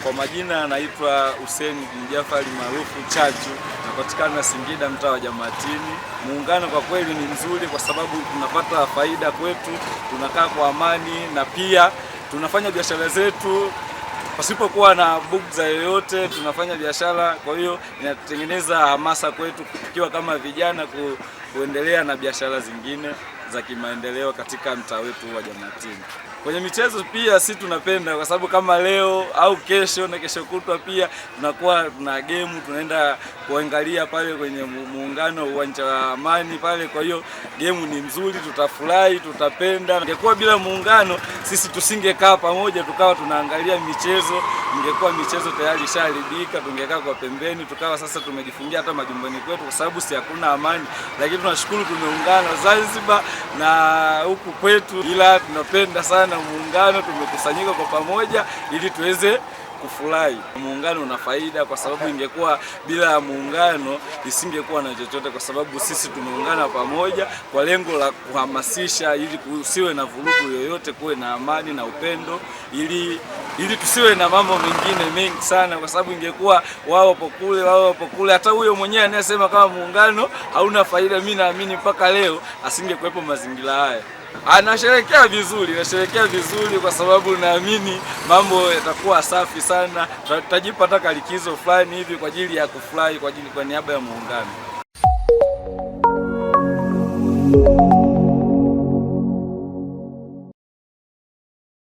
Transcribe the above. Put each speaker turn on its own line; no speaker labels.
Kwa majina anaitwa Hussein Jafari maarufu Chachu, napatikana Singida, mtaa wa Jamatini. Muungano kwa kweli ni mzuri kwa sababu tunapata faida kwetu, tunakaa kwa amani na pia tunafanya biashara zetu pasipokuwa na bugdha yoyote. Tunafanya biashara, kwa hiyo inatengeneza hamasa kwetu tukiwa kama vijana kuendelea na biashara zingine za kimaendeleo katika mtaa wetu wa Jamatini. Kwenye michezo pia si tunapenda kwa sababu kama leo au kesho na kesho kutwa pia tunakuwa tuna game, tunaenda kuangalia pale kwenye muungano uwanja wa Amani pale. Kwa hiyo game ni nzuri, tutafurahi, tutapenda. Ingekuwa bila muungano sisi tusingekaa pamoja tukawa tunaangalia michezo, ingekuwa michezo tayari ishaharibika, tungekaa kwa pembeni, tukawa sasa tumejifungia hata majumbani kwetu kwa sababu si hakuna amani. Lakini tunashukuru tumeungana Zanzibar na huku kwetu, ila tunapenda sana muungano, tumekusanyika kwa pamoja ili tuweze kufurahi. Muungano una faida kwa sababu ingekuwa bila muungano isingekuwa na chochote, kwa sababu sisi tumeungana pamoja kwa lengo la kuhamasisha ili kusiwe na vurugu yoyote, kuwe na amani na upendo, ili tusiwe na mambo mengine mengi sana, kwa sababu ingekuwa wao wapo kule, hata huyo mwenyewe anayesema kama muungano hauna faida, mimi naamini mpaka leo asingekuwepo mazingira haya. Nasherehekea vizuri kwa sababu naamini mambo yatakuwa safi sana. Tutajipa hata likizo fulani hivi kwa ajili ya kufurahi, kwa niaba ya muungano.